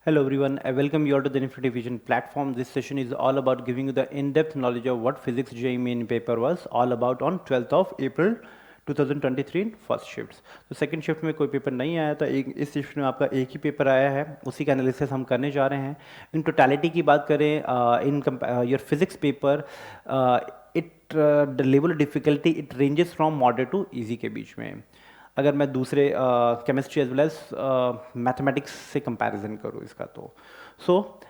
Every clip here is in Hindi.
Hello everyone, I welcome you all to the Infinity Vision platform. This session is all about giving you the in-depth knowledge of what physics JEE main paper was all about on 12th of April 2023 in first shift. तो सेकंड शिफ्ट में कोई पेपर नहीं आया, तो एक इस शिफ्ट में आपका एक ही पेपर आया है, उसी का एनालिसिस हम करने जा रहे हैं। इन टोटलिटी की बात करें, in your physics paper, it the level of difficulty it ranges from moderate to easy के बीच में। अगर मैं दूसरे chemistry as well as mathematics से कंपैरिजन करूँ इसका, तो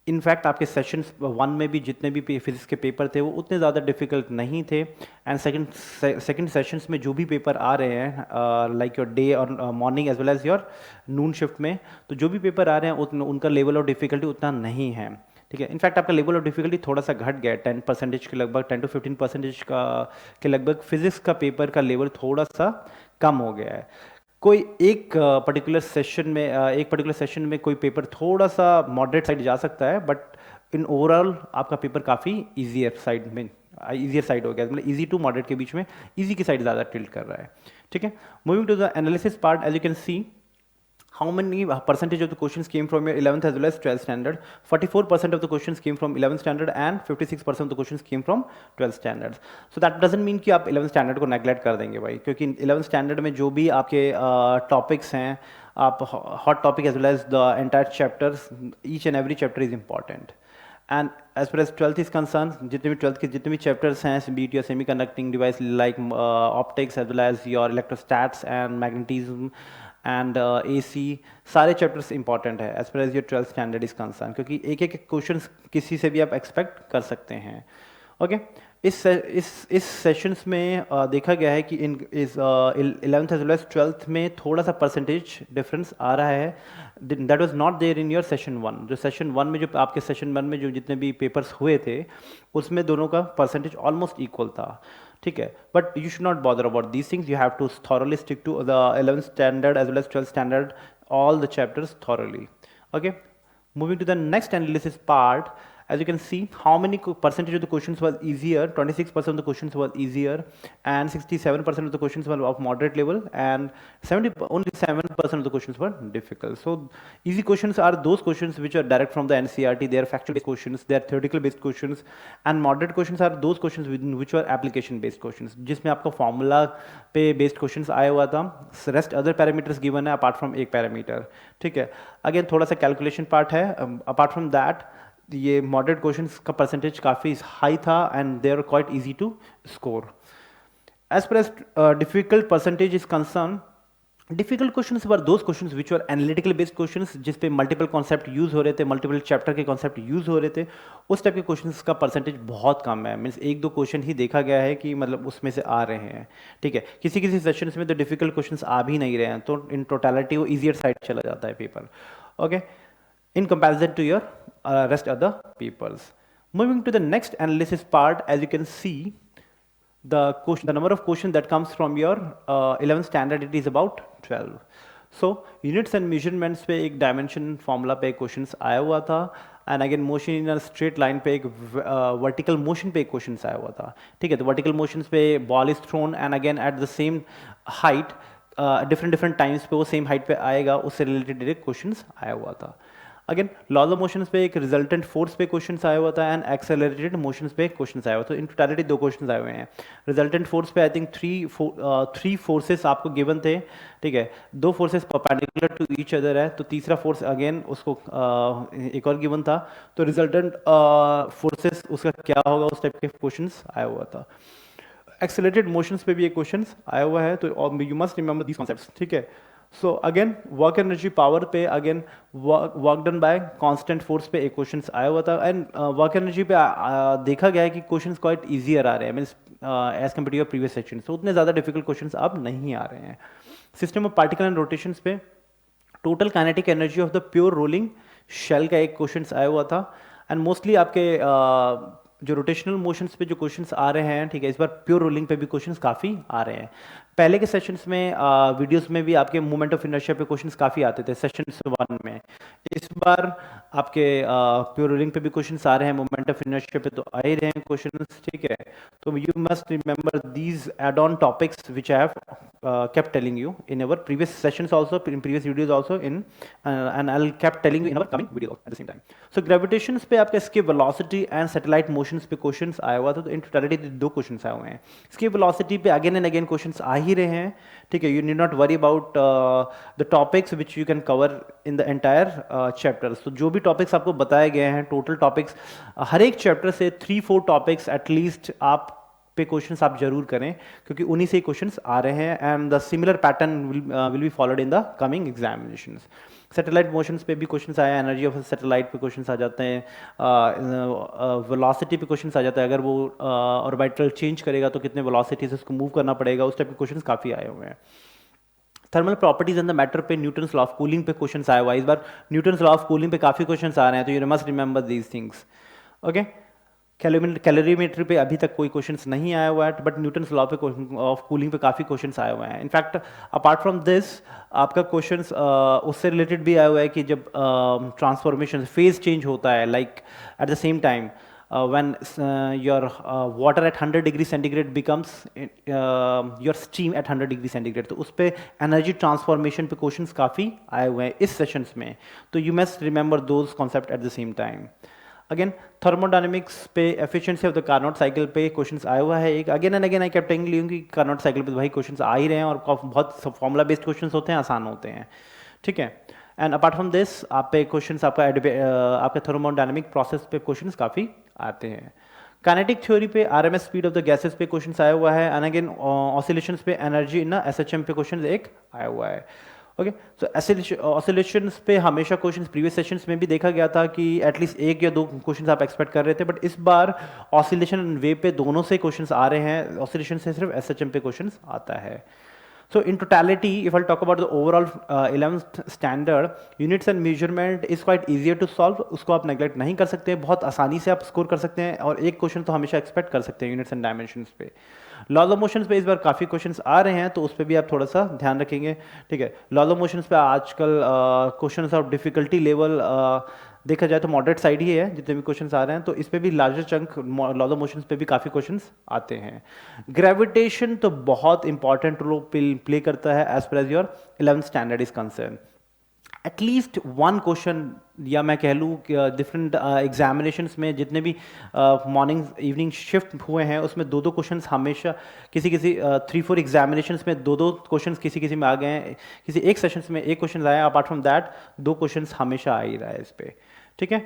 इनफैक्ट आपके सेशंस वन में भी जितने भी फिजिक्स के पेपर थे वो उतने ज़्यादा डिफिकल्ट नहीं थे। एंड सेकंड सेशंस में जो भी पेपर आ रहे हैं लाइक योर डे और morning as well as your noon shift में, तो जो भी पेपर आ रहे हैं उनका लेवल ऑफ डिफिकल्टी उतना नहीं है। ठीक है, इनफैक्ट आपका लेवल ऑफ डिफिकल्टी थोड़ा सा घट गया है, 10% के लगभग, 10 to 15% के लगभग फिजिक्स का पेपर का लेवल थोड़ा सा कम हो गया है। कोई एक पर्टिकुलर सेशन में कोई पेपर थोड़ा सा मॉडरेट साइड जा सकता है, बट इन ओवरऑल आपका पेपर काफ़ी ईजियर साइड हो गया, मतलब इजी टू मॉडरेट के बीच में इजी की साइड ज़्यादा टिल्ट कर रहा है। ठीक है, moving to the analysis part, as you can see how many percentage of the questions came from your 11th as well as 12th standard. 44% of the questions came from 11th standard and 56% of the questions came from 12th standard. So that doesn't mean कि आप 11th standard को neglect कर देंगे भाई, क्योंकि 11th standard में जो भी आपके topics हैं, आप hot topic as well as the entire chapters, each and every chapter is important. And as per as 12th is concern, जितने भी 12th के जितने भी चैप्टर्स हैं, be it your semiconducting device like optics as well as your electrostatics and magnetism and AC, सारे चैप्टर्स इंपॉर्टेंट है as per as your 12th standard is concern, क्योंकि एक एक क्वेश्चन किसी से भी आप एक्सपेक्ट कर सकते हैं। ओके, इस सेशंस में देखा गया है कि इन इस 11th as well as 12th में थोड़ा सा परसेंटेज डिफरेंस आ रहा है, that was not there in your session one. जो सेशन वन में जो आपके सेशन वन में जो जितने भी पेपर्स हुए थे, उसमें दोनों का परसेंटेज ऑलमोस्ट इक्वल था। ठीक है, but you should not bother about these things, you have to thoroughly stick to the 11th standard as well as 12th standard, all the chapters thoroughly. Okay, moving to the next analysis part, as you can see how many percentage of the questions was easier. 26% of the questions was easier and 67% of the questions were of moderate level and only 7% of the questions were difficult. So easy questions are those questions which are direct from the NCERT, they are factual based questions, they are theoretical based questions, and moderate questions are those questions which are application based questions, जिसमें आपका फॉर्मूला पे बेस्ड क्वेश्चंस आया हुआ था, रेस्ट अदर पैरामीटर्स गिवन है अपार्ट फ्रॉम एक पैरामीटर। ठीक है, अगेन थोड़ा सा कैलकुलेशन पार्ट है, अपार्ट फ्रॉम दैट ये मॉडरेट क्वेश्चंस का परसेंटेज काफ़ी हाई था and they are quite easy to score. As per as difficult percentage is concern, difficult questions were those questions which are analytical based questions, जिस पे मल्टीपल कॉन्सेप्ट यूज हो रहे थे, मल्टीपल चैप्टर के कॉन्सेप्ट यूज हो रहे थे, उस टाइप के क्वेश्चंस का परसेंटेज बहुत कम है। मीन्स एक दो क्वेश्चन ही देखा गया है कि मतलब उसमें से आ रहे हैं। ठीक है, किसी किसी सेशंस में तो डिफिकल्ट क्वेश्चंस आ भी नहीं रहे हैं, तो इन टोटलिटी वो ईजियर साइड चला जाता है paper. Okay, in comparison to your rest other papers. Moving to the next analysis part, as you can see, the number of questions that comes from your 11th standard, it is about 12. So units and measurements पे एक dimension formula पे questions आया हुआ था, and again motion in a straight line पे एक vertical motion पे questions आया हुआ था। ठीक है, तो vertical motions पे ball is thrown and again at the same height, different times पे वो same height पे आएगा, उससे related direct questions आया हुआ था। अगेन लॉ ऑफ मोशंस पे एक रिजल्टेंट फोर्स पे क्वेश्चंस आया हुआ था एंड एक्सेलरेटेड मोशंस पे क्वेश्चंस आया हुआ था। इन टोटलिटी दो क्वेश्चंस आए हुए हैं। रिजल्टेंट फोर्स पे आई थिंक थ्री फोर्सेस आपको गिवन थे। ठीक है, दो forces perpendicular to each other है, तो तीसरा फोर्स अगेन उसको एक और गिवन था, तो रिजल्टेंट फोर्सेस उसका क्या होगा, उस टाइप के क्वेश्चंस आया हुआ था। एक्सेलरेटेड मोशंस पे भी एक क्वेश्चन आया हुआ है, तो you must remember these concepts. ठीक है, so again work energy power पे again work done by constant force पे एक क्वेश्चन आया हुआ था, एंड वर्क एनर्जी पे देखा गया है कि क्वेश्चंस क्वाइट इजियर आ रहे हैं, means as compare to your previous section, तो उतने ज़्यादा डिफिकल्ट क्वेश्चंस अब नहीं आ रहे हैं। System of particle and rotations पे total kinetic energy of the pure rolling shell का एक क्वेश्चन आया हुआ था, एंड मोस्टली आपके जो रोटेशनल मोशंस पे जो क्वेश्चंस आ रहे हैं, ठीक है, इस बार प्योर रोलिंग पे भी क्वेश्चंस काफ़ी आ रहे हैं। पहले के सेशंस में वीडियोस में भी आपके मोमेंट ऑफ इनर्शिया पे क्वेश्चंस काफ़ी आते थे सेशंस 1 में। इस बार आपके प्योर रोलिंग पे भी क्वेश्चंस आ रहे हैं, मोमेंट ऑफ इनर्शिया पे तो आ ही रहे हैं क्वेश्चंस, ठीक है। तो you must remember these add on topics which I have kept telling you in our previous sessions also, in previous videos also, and I'll kept telling you in our coming video at the same time. So gravitations पे आपका escape velocity and satellite motions पे questions आया हुआ था, तो in totality 2 questions आए हुए हैं। escape velocity पे again and again questions आ ही रहे हैं, ठीक है। you need not worry about the topics which you can cover in the entire chapter। so जो भी topics आपको बताए गए हैं, total topics हर एक chapter से 3-4 topics at least आप पे क्वेश्चंस आप जरूर करें, क्योंकि उन्हीं से क्वेश्चंस आ रहे हैं and the similar pattern will be followed in the coming examinations. Satellite motions पे भी क्वेश्चंस आया, एनर्जी ऑफ सैटेलाइट पे क्वेश्चंस आ जाते हैं, वेलोसिटी पे क्वेश्चंस आ जाता है, अगर वो ऑर्बिटल चेंज करेगा तो कितने वेलोसिटी से उसको मूव करना पड़ेगा, उस टाइप के क्वेश्चंस काफ़ी आए हुए हैं। Thermal properties and the matter पे न्यूटन्स लॉ ऑफ कूलिंग पे क्वेश्चंस आया हुआ है। इस बार न्यूटन्स लॉ ऑफ कूलिंग पे काफ़ी क्वेश्चंस आ रहे हैं, तो you must remember these things, okay. Calorimetry पे अभी तक कोई क्वेश्चंस नहीं आया हुआ है, बट न्यूटन्स लॉ पे ऑफ कूलिंग पे काफ़ी क्वेश्चंस आए हुए हैं। इनफैक्ट अपार्ट फ्रॉम दिस आपका क्वेश्चंस उससे रिलेटेड भी आया हुआ है कि जब ट्रांसफॉर्मेशन फेज चेंज होता है, like eight the same time when your water at 100 degree centigrade becomes your steam at 100 degree centigrade, तो उस पर एनर्जी ट्रांसफॉर्मेशन पे क्वेश्चंस काफ़ी आए हुए हैं इस सेशंस में, तो you must remember those concept at the same time. Again thermodynamics पे efficiency of the Carnot cycle पे क्वेश्चंस आया हुआ है एक, again and again I kept telling you कि कार्नोट साइकिल पे भाई क्वेश्चंस आ ही रहे हैं और बहुत फॉर्मूला बेस्ड क्वेश्चंस होते हैं, आसान होते हैं, ठीक है। एंड अपार्ट फ्रॉम दिस आप पे क्वेश्चंस आपके थर्मोडायनेमिक प्रोसेस पे क्वेश्चंस काफ़ी आते हैं। काइनेटिक थ्योरी पे RMS speed of the gases पे क्वेश्चंस आया हुआ है, एंड अगेन ऑसिलेशंस पे एनर्जी इन एसएचएम पे क्वेश्चन एक आया हुआ है, ओके। सो ऑसिलेशंस पे हमेशा क्वेश्चंस प्रीवियस सेशंस में भी देखा गया था कि एटलीस्ट 1 या 2 क्वेश्चंस आप एक्सपेक्ट कर रहे थे, बट इस बार ऑसिलेशन वेव पे दोनों से क्वेश्चंस आ रहे हैं, ऑसिलेशन से सिर्फ एसएचएम पे क्वेश्चंस आता है। So in totality, if I'll talk about the overall 11th standard, units and measurement is quite easier to solve, उसको आप neglect नहीं कर सकते, बहुत आसानी से आप स्कोर कर सकते हैं, और एक क्वेश्चन तो हमेशा एक्सपेक्ट कर सकते हैं यूनिट्स एंड डायमेंशंस पे। लॉज ऑफ मोशंस पे इस बार काफ़ी क्वेश्चंस आ रहे हैं, तो उस पर भी आप थोड़ा सा ध्यान रखेंगे, ठीक है। लॉज ऑफ मोशंस पे आजकल क्वेश्चंस ऑफ डिफिकल्टी लेवल देखा जाए तो मॉडरेट साइड ही है, जितने भी क्वेश्चंस आ रहे हैं, तो इस पे भी larger chunk laws of motions पे भी काफ़ी क्वेश्चंस आते हैं। ग्रेविटेशन तो बहुत इंपॉर्टेंट रोल प्ले करता है as per as your 11th standard is concern. At least 1 question, या मैं कह लूँ डिफरेंट एग्जामिनेशंस में जितने भी मॉर्निंग इवनिंग शिफ्ट हुए हैं, उसमें 2-2 क्वेश्चंस हमेशा किसी 3-4 एग्जामिनेशंस में 2-2 क्वेश्चंस किसी में आ गए हैं, किसी एक सेशंस में 1 क्वेश्चन आया, अपार्ट फ्रॉम दैट 2 क्वेश्चंस हमेशा आ ही रहा है इस पर, ठीक है।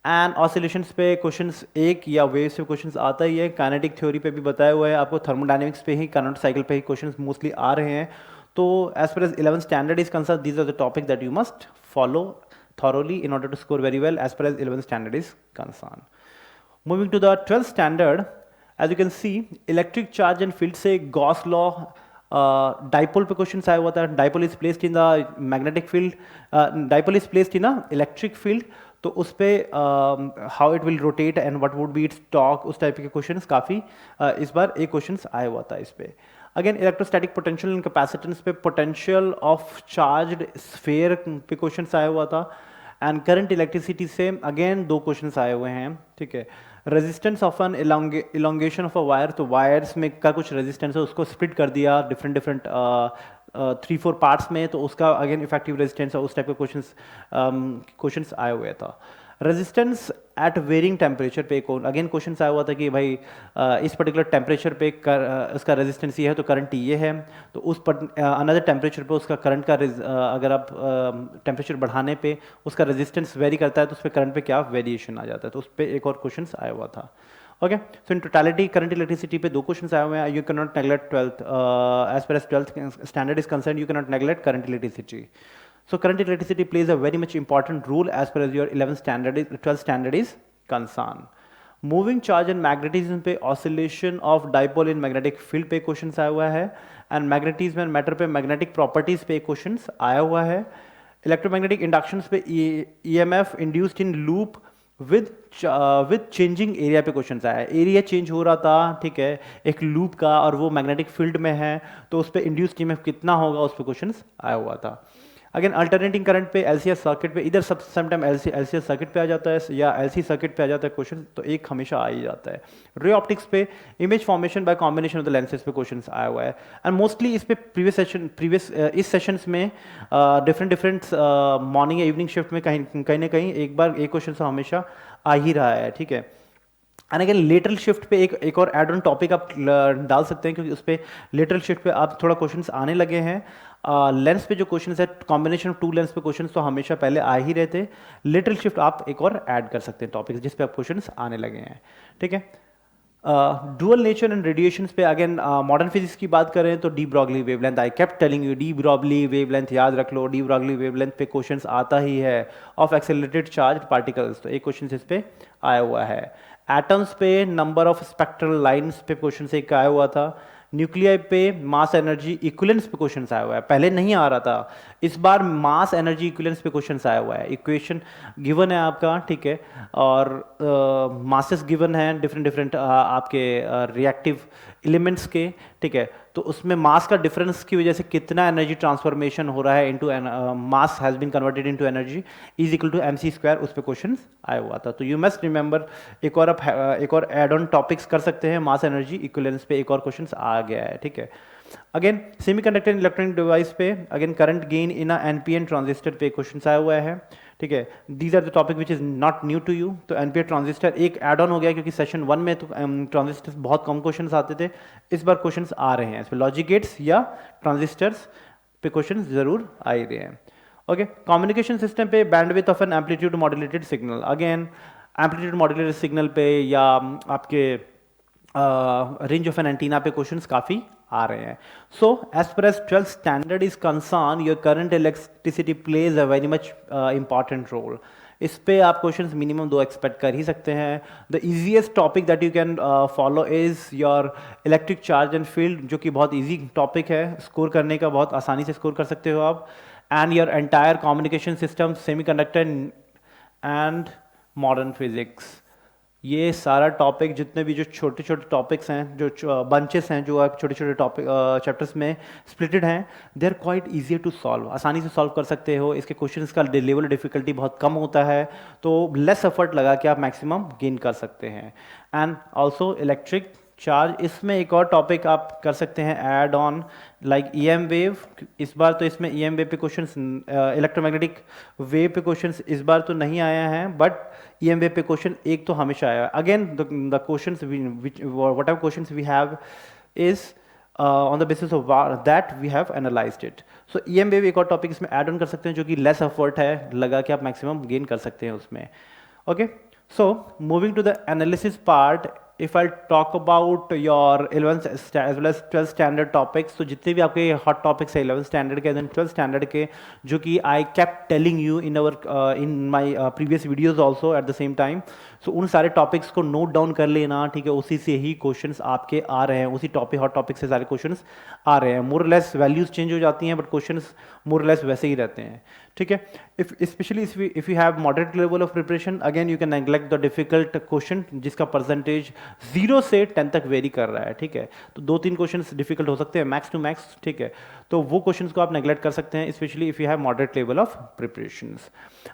एंड ऑसिलेशंस पे क्वेश्चंस 1 या वेव से क्वेश्चंस आता ही है। काइनेटिक थ्योरी पे भी बताया हुआ है आपको, थर्मोडायनेमिक्स पे ही, कार्नोट साइकिल पे ही क्वेश्चंस मोस्टली आ रहे हैं। तो as per as 11th standard is concern, these are the topic that you must follow thoroughly in order to score very well as far as 11th standard is concerned. Moving to the 12th standard, as you can see, electric charge and field से Gauss law dipole पे क्वेश्चन आया हुआ था। dipole is placed in the magnetic field, dipole is placed in a electric field, तो उस पर how it will rotate and what would be its torque, उस टाइप के क्वेश्चंस काफ़ी इस बार एक क्वेश्चन आया हुआ था इस पर। Again electrostatic potential and capacitance पे पोटेंशियल ऑफ चार्ज्ड स्फीयर पे क्वेश्चंस आया हुआ था, एंड करंट इलेक्ट्रिसिटी से अगेन 2 क्वेश्चंस आए हुए हैं, ठीक है। Resistance of an elongation of a wire, तो वायर्स में का कुछ रेजिस्टेंस है, उसको स्प्लिट कर दिया डिफरेंट 3-4 पार्ट्स में, तो उसका अगेन इफेक्टिव रेजिस्टेंस और उस टाइप के क्वेश्चंस आए हुए था। रेजिस्टेंस एट वेरिंग टेम्परेचर पे एक अगेन क्वेश्चन आया हुआ था कि भाई इस पर्टिकुलर टेम्परेचर पे उसका रेजिस्टेंस ये है तो करंट ये है, तो उस अनदर टेम्परेचर पे उसका करंट का अगर आप टेम्परेचर बढ़ाने पे उसका रेजिस्टेंस वेरी करता है तो उस पर करंट पे क्या वेरिएशन आ जाता है, तो उस पर एक और क्वेश्चन आया हुआ था, okay. So in totality current electricity पे 2 क्वेश्चन आए हुए हैं। You can not neglect 12th as per as 12th standard is concern, you can not neglect current electricity. So current electricity plays a very much important role as far as your 11th standard, 12th standard is concerned. Moving charge and magnetism पे oscillation of dipole in magnetic field पे क्वेश्चन आया हुआ है, and magnetism and matter पे magnetic properties पे क्वेश्चन आया हुआ है। Electromagnetic inductions पे EMF induced in loop with changing area पे क्वेश्चन आया है। एरिया चेंज हो रहा था, ठीक है, एक लूप का, और वो मैग्नेटिक फील्ड में है, तो उस पर इंड्यूस ईएमएफ कितना होगा उस पर क्वेश्चन आया हुआ था। अगेन अल्टरनेटिंग करंट पे, एलसीएस सर्किट पे, इधर सब समटाइम एलसीएस सर्किट पे आ जाता है या एलसी सर्किट पे आ जाता है क्वेश्चन, तो एक हमेशा आ ही जाता है। रे ऑप्टिक्स पे image formation by combination of the lenses पे क्वेश्चन आया हुआ है। एंड मोस्टली इस पे प्रीवियस इस सेशंस में डिफरेंट मॉर्निंग या इवनिंग शिफ्ट में कहीं ना कहीं एक बार एक क्वेश्चन हमेशा आ ही रहा है, ठीक है। एंड अगेन लेटरल शिफ्ट पे एक और एड ऑन टॉपिक आप डाल सकते हैं, क्योंकि उस पर लेटरल शिफ्ट पे आप थोड़ा क्वेश्चंस आने लगे हैं। लेंस पे जो क्वेश्चंस है, कॉम्बिनेशन ऑफ टू लेंस पे क्वेश्चंस तो हमेशा पहले आ ही रहे थे। लेटरल शिफ्ट आप एक और ऐड कर सकते हैं टॉपिक्स जिस पे आप क्वेश्चंस आने लगे हैं, ठीक है। डुअल नेचर एंड रेडिएशंस पे अगेन मॉडर्न फिजिक्स की बात करें तो डी ब्रॉगली वेवलेंथ, आई kept telling U de Broglie wavelength याद रख लो। डी ब्रॉगली वेवलेंथ पे क्वेश्चंस आता ही है ऑफ एक्सेलरेटेड चार्ज पार्टिकल्स, तो एक क्वेश्चन इस पे आया हुआ है। एटम्स पे नंबर ऑफ स्पेक्ट्रल लाइंस पे क्वेश्चन एक आया हुआ था। न्यूक्लियाई पे मास एनर्जी इक्विवेलेंस पे क्वेश्चन आया हुआ है, पहले नहीं आ रहा था, इस बार मास एनर्जी इक्विवेलेंस पे क्वेश्चन आया हुआ है। इक्वेशन गिवन है आपका, ठीक है, और मासेस गिवन है डिफरेंट आपके रिएक्टिव एलिमेंट्स के, ठीक है। तो उसमें मास का डिफरेंस की वजह से कितना एनर्जी ट्रांसफॉर्मेशन हो रहा है into mass has been converted into energy is equal to mc square, उस पर क्वेश्चन आया हुआ था। तो यू मस्ट रिमेंबर, एक और एड ऑन टॉपिक्स कर सकते हैं, मास एनर्जी इक्विवेलेंस पे एक और क्वेश्चन आ गया है, ठीक है। अगेन सेमीकंडक्टर इलेक्ट्रॉनिक डिवाइस पे again current gain in a NPN transistor पे क्वेश्चन आया हुआ है, ठीक है। These are the topic which is not new to you. तो एनपीएन ट्रांजिस्टर एक एड ऑन हो गया, क्योंकि सेशन 1 में तो ट्रांजिस्टर्स बहुत कम क्वेश्चंस आते थे, इस बार क्वेश्चंस आ रहे हैं, इस पर लॉजिक गेट्स या ट्रांजिस्टर्स पे क्वेश्चंस जरूर आ ही रहे हैं। ओके, कम्युनिकेशन सिस्टम पे bandwidth of an amplitude modulated signal, again amplitude modulated signal पे या आपके रेंज ऑफ एन एंटीना पे क्वेश्चंस काफ़ी आ रहे हैं। So as per as 12th standard is concern, your current electricity plays a very much important role. इस पे आप क्वेश्चंस मिनिमम 2 एक्सपेक्ट कर ही सकते हैं। The easiest topic that you can follow is your electric charge and field, जो कि बहुत इजी टॉपिक है, स्कोर करने का बहुत आसानी से स्कोर कर सकते हो आप। And your entire communication system, semiconductor and modern physics, ये सारा टॉपिक जितने भी जो छोटे छोटे टॉपिक्स हैं, जो बंचेस हैं, जो आप छोटे छोटे टॉपिक चैप्टर्स में स्प्लिटेड हैं, they are quite easier to solve, आसानी से सॉल्व कर सकते हो। इसके क्वेश्चंस का लेवल डिफिकल्टी बहुत कम होता है, तो लेस एफर्ट लगा के आप मैक्सिमम गेन कर सकते हैं। एंड ऑल्सो इलेक्ट्रिक चार्ज, इसमें एक और टॉपिक आप कर सकते हैं add on, like EM wave. इस बार तो इसमें ईएम वेव पे क्वेश्चंस, इलेक्ट्रोमैग्नेटिक वेव पे क्वेश्चंस इस बार तो नहीं आया है, बट ईएम वेव पे क्वेश्चन एक तो हमेशा आया है। Again the questions whatever questions we have is on the basis of that we have analysed it. So EM wave एक और टॉपिक इसमें ऐड ऑन कर सकते हैं, जो कि लेस एफर्ट है लगा के आप मैक्सिमम गेन कर सकते हैं उसमें। Okay, so moving to the analysis part, if I'll talk about your 11th as well as 12th standard topics, तो जितने भी आपके hot topics है 11th standard के then 12th standard के, जो कि I kept telling you in my previous videos also at the same time, so उन सारे topics को note down कर लेना, ठीक है। उसी से ही questions आपके आ रहे हैं, उसी टॉपिक hot topic से सारे questions आ रहे हैं। more or less values change हो जाती हैं, but questions more or less वैसे ही रहते हैं, ठीक है। especially if you have moderate level of preparation, again you can neglect the difficult question जिसका percentage 0 से 10 तक वेरी कर रहा है, ठीक है। तो 2-3 क्वेश्चंस डिफिकल्ट हो सकते हैं मैक्स टू मैक्स, ठीक है। तो वो क्वेश्चंस को आप नेग्लेक्ट कर सकते हैं, specially if you have moderate level of preparations.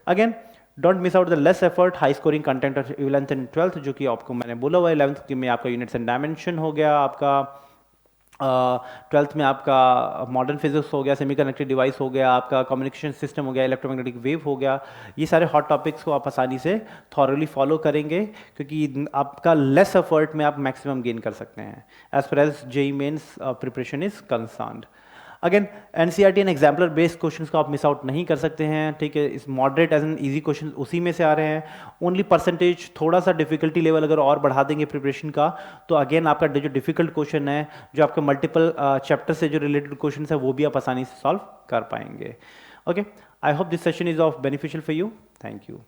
Again don't miss out the less effort high scoring content of 11th and 12th, जो कि आपको मैंने बोला हुआ है। 11th में आपका यूनिट्स एंड डायमेंशन हो गया, आपका 12th में आपका मॉडर्न फिजिक्स हो गया, सेमीकंडक्टर डिवाइस हो गया, आपका कम्युनिकेशन सिस्टम हो गया, इलेक्ट्रोमैग्नेटिक वेव हो गया। ये सारे हॉट टॉपिक्स को आप आसानी से थॉरली फॉलो करेंगे, क्योंकि आपका लेस एफर्ट में आप मैक्सिमम गेन कर सकते हैं as per as JEE mains preparation is concerned. Again NCERT and exemplar based questions को आप मिस आउट नहीं कर सकते हैं, ठीक है। इस moderate as an easy question उसी में से आ रहे हैं। ओनली परसेंटेज थोड़ा सा डिफिकल्टी लेवल अगर और बढ़ा देंगे प्रिपरेशन का, तो अगेन आपका जो डिफिकल्ट क्वेश्चन है, जो आपके मल्टीपल चैप्टर से जो रिलेटेड क्वेश्चन है, वो भी आप आसानी से सॉल्व कर पाएंगे। Okay, I hope this session is of beneficial for you. Thank you.